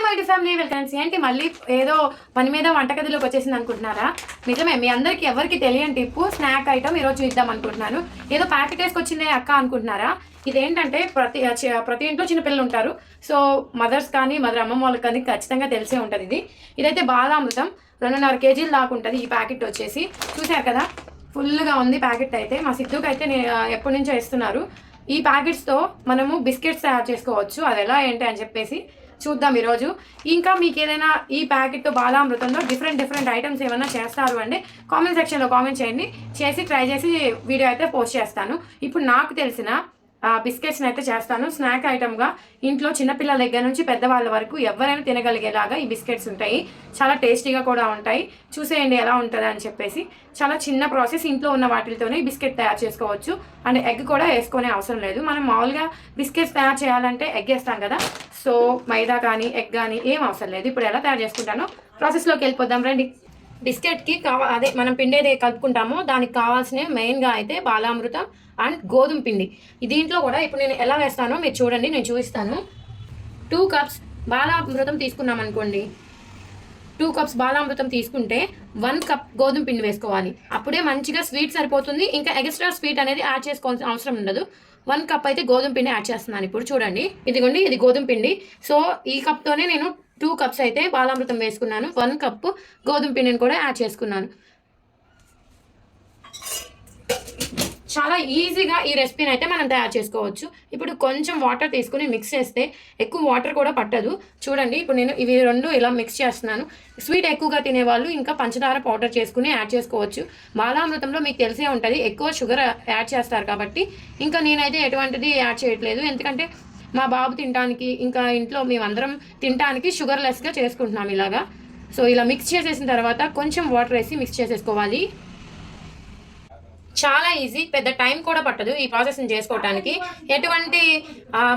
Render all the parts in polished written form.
My D family welcome. ఏంటి మళ్ళీ ఏదో పని మీద వంటగదిలోకి వచ్చేసింది అనుకుంటున్నారా? నిజమే, మీ అందరికి ఎవరికి తెలియని టిప్పు స్నాక్ ఐటమ్ ఈరోజు ఇద్దాం అనుకుంటున్నాను. ఏదో ప్యాకెట్ వేసుకొచ్చిందే అక్క అనుకుంటున్నారా? ఇదేంటంటే ప్రతి ఇంట్లో చిన్నపిల్లలు ఉంటారు. సో మదర్స్ కానీ అమ్మమ్మ వాళ్ళకి కానీ ఖచ్చితంగా తెలిసే ఉంటుంది. ఇదైతే బాలామృతం 2.5 కేజీలు దాకా ఉంటుంది. ఈ ప్యాకెట్ వచ్చేసి చూసారు కదా, ఫుల్గా ఉంది ప్యాకెట్ అయితే. మా సిద్ధుకి అయితే నేను ఎప్పటి నుంచో ఇస్తున్నారు. ఈ ప్యాకెట్స్తో మనము బిస్కెట్స్ తయారు చేసుకోవచ్చు. అది ఎలా ఏంటి అని చెప్పేసి చూద్దాం ఈరోజు. ఇంకా మీకు ఏదైనా ఈ ప్యాకెట్తో బాలామృతంలో డిఫరెంట్ ఐటమ్స్ ఏమైనా చేస్తారు అంటే కామెంట్ సెక్షన్లో కామెంట్ చేయండి. చేసి ట్రై చేసి వీడియో అయితే పోస్ట్ చేస్తాను. ఇప్పుడు నాకు తెలిసిన బిస్కెట్స్ని అయితే చేస్తాను. స్నాక్ ఐటమ్గా ఇంట్లో చిన్నపిల్లల దగ్గర నుంచి పెద్దవాళ్ళ వరకు ఎవరైనా తినగలిగేలాగా ఈ బిస్కెట్స్ ఉంటాయి. చాలా టేస్టీగా కూడా ఉంటాయి. చూసేయండి ఎలా ఉంటుంది అని చెప్పేసి. చాలా చిన్న ప్రాసెస్, ఇంట్లో ఉన్న వాటితోనే ఈ బిస్కెట్ తయారు చేసుకోవచ్చు. అండ్ ఎగ్ కూడా వేసుకునే అవసరం లేదు. మనం మామూలుగా బిస్కెట్స్ తయారు చేయాలంటే ఎగ్ వేస్తాం కదా, సో మైదా కానీ ఎగ్ కానీ ఏం అవసరం లేదు. ఇప్పుడు ఎలా తయారు చేసుకుంటానో ప్రాసెస్లోకి వెళ్ళిపోదాం రండి. బిస్కెట్కి మనం పిండి ఏదైతే కలుపుకుంటామో దానికి కావాల్సినవి మెయిన్గా అయితే బాలామృతం అండ్ గోధుమ పిండి. దీంట్లో కూడా ఇప్పుడు నేను ఎలా వేస్తానో మీరు చూడండి, నేను చూపిస్తాను. 2 కప్స్ బాలామృతం తీసుకున్నాం అనుకోండి. 2 కప్స్ బాలామృతం తీసుకుంటే 1 కప్ గోధుమ పిండి వేసుకోవాలి. అప్పుడే మంచిగా స్వీట్ సరిపోతుంది. ఇంకా ఎక్స్ట్రా స్వీట్ అనేది యాడ్ చేసుకోవాల్సిన అవసరం ఉండదు. 1 కప్ అయితే గోధుమ పిండి యాడ్ చేస్తున్నాను. ఇప్పుడు చూడండి, ఇదిగోండి, ఇది గోధుమ పిండి. సో ఈ కప్తోనే నేను 2 కప్స్ అయితే బాలామృతం వేసుకున్నాను. 1 కప్పు గోధుమ పిండిని కూడా యాడ్ చేసుకున్నాను. చాలా ఈజీగా ఈ రెసిపీని అయితే మనం తయారు చేసుకోవచ్చు. ఇప్పుడు కొంచెం వాటర్ తీసుకుని మిక్స్ చేస్తే ఎక్కువ వాటర్ కూడా పట్టదు. చూడండి, ఇప్పుడు నేను ఇవి రెండు ఇలా మిక్స్ చేస్తున్నాను. స్వీట్ ఎక్కువగా తినేవాళ్ళు ఇంకా పంచదార పౌడర్ చేసుకుని యాడ్ చేసుకోవచ్చు. బాలామృతంలో మీకు తెలిసే ఉంటుంది ఎక్కువ షుగర్ యాడ్ చేస్తారు కాబట్టి ఇంకా నేనైతే ఎటువంటిది యాడ్ చేయట్లేదు. ఎందుకంటే మా బాబు తినడానికి ఇంకా ఇంట్లో మేమందరం తినడానికి షుగర్ లెస్గా చేసుకుంటున్నాం ఇలాగా. సో ఇలా మిక్స్ చేసేసిన తర్వాత కొంచెం వాటర్ వేసి మిక్స్ చేసేసుకోవాలి. చాలా ఈజీ, పెద్ద టైం కూడా పట్టదు ఈ ప్రాసెస్ని చేసుకోవడానికి. ఎటువంటి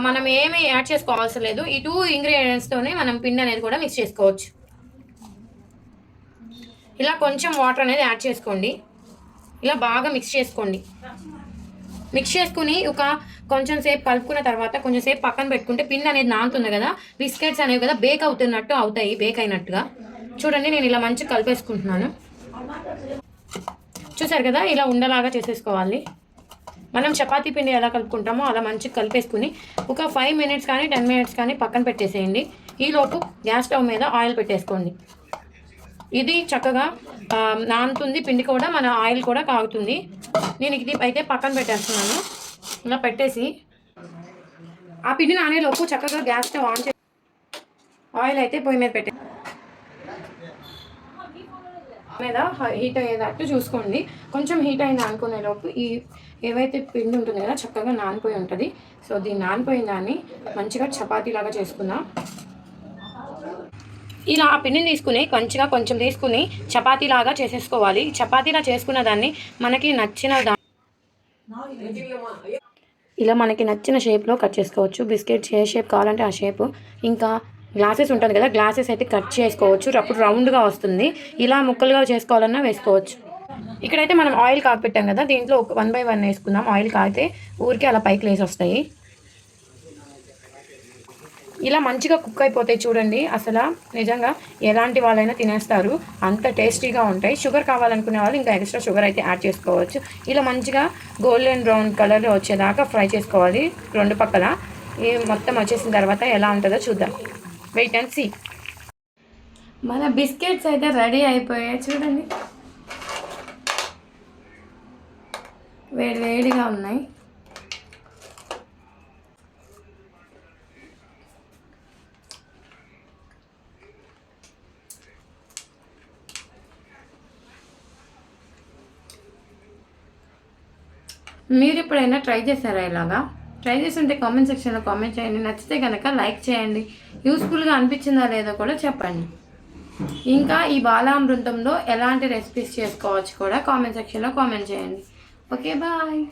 మనం ఏమి యాడ్ చేసుకోవాల్సిన లేదు. ఈ 2 ఇంగ్రీడియంట్స్తోనే మనం పిండి అనేది కూడా మిక్స్ చేసుకోవచ్చు. ఇలా కొంచెం వాటర్ అనేది యాడ్ చేసుకోండి. ఇలా బాగా మిక్స్ చేసుకోండి. మిక్స్ చేసుకుని కొంచెం సేపు కలుపుకున్న తర్వాత కొంచెం సేపు పక్కన పెట్టుకుంటే పిండి అనేది నానుతుంది కదా, బిస్కెట్స్ అనేవి కదా బేక్ అవుతున్నట్టు అవుతాయి, బేక్ అయినట్టుగా. చూడండి, నేను ఇలా మంచిగా కలిపేసుకుంటున్నాను. చూసారు కదా, ఇలా ఉండలాగా చేసేసుకోవాలి. మనం చపాతీ పిండి ఎలా కలుపుకుంటామో అలా మంచిగా కలిపేసుకుని ఒక 5 మినిట్స్ కానీ 10 మినిట్స్ కానీ పక్కన పెట్టేసేయండి. ఈలోపు గ్యాస్ స్టవ్ మీద ఆయిల్ పెట్టేసుకోండి. ఇది చక్కగా నానుతుంది, పిండి కూడా మన ఆయిల్ కూడా కాగుతుంది. నేను ఇది అయితే పక్కన పెట్టేస్తున్నాను. ఇలా పెట్టేసి ఆ పిండి నానేలోపు చక్కగా గ్యాస్ స్టవ్ ఆన్ చేసి ఆయిల్ అయితే పొయ్యి మీద పెట్టే మీద హీట్ అయ్యేటట్టు చూసుకోండి. కొంచెం హీట్ అయింది అనుకునేలోపు ఈ ఏవైతే పిండి ఉంటుంది కదా చక్కగా నానిపోయి ఉంటుంది. సో దీన్ని నానిపోయిన దాన్ని మంచిగా చపాతీలాగా చేసుకుందాం. ఇలా ఆ పిండిని తీసుకుని కొంచెం తీసుకుని చపాతీలాగా చేసేసుకోవాలి. చపాతీలా చేసుకున్న దాన్ని మనకి నచ్చిన షేప్లో కట్ చేసుకోవచ్చు. బిస్కెట్ ఏ షేప్ కావాలంటే ఆ షేప్. ఇంకా గ్లాసెస్ ఉంటుంది కదా, గ్లాసెస్ అయితే కట్ చేసుకోవచ్చు. అప్పుడు రౌండ్గా వస్తుంది. ఇలా ముక్కలుగా చేసుకోవాలన్నా వేసుకోవచ్చు. ఇక్కడైతే మనం ఆయిల్ కాగపెట్టాం కదా, దీంట్లో 1 by 1 వేసుకుందాం. ఆయిల్ కాగితే ఊరికే అలా పైకి లేసి వస్తాయి. ఇలా మంచిగా కుక్ అయిపోతాయి. చూడండి, అసలు నిజంగా ఎలాంటి వాళ్ళైనా తినేస్తారు, అంత టేస్టీగా ఉంటాయి. షుగర్ కావాలనుకునే వాళ్ళు ఇంకా ఎక్స్ట్రా షుగర్ అయితే యాడ్ చేసుకోవచ్చు. ఇలా మంచిగా గోల్డెన్ బ్రౌన్ కలర్ వచ్చేదాకా ఫ్రై చేసుకోవాలి 2 పక్కల. ఇది మొత్తం వచ్చేసిన తర్వాత ఎలా ఉంటుందో చూద్దాం. Wait and see. మన బిస్కెట్స్ అయితే రెడీ అయిపోయాయి. చూడండి, వేడిగా ఉన్నాయి. మీరు ఎప్పుడైనా ట్రై చేశారా ఇలాగా? ట్రై చేస్తుంటే కామెంట్ సెక్షన్లో కామెంట్ చేయండి. నచ్చితే కనుక లైక్ చేయండి. యూస్ఫుల్గా అనిపించిందా లేదో కూడా చెప్పండి. ఇంకా ఈ బాలామృతంలో ఎలాంటి రెసిపీస్ చేసుకోవచ్చు కూడా కామెంట్ సెక్షన్లో కామెంట్ చేయండి. Okay, bye.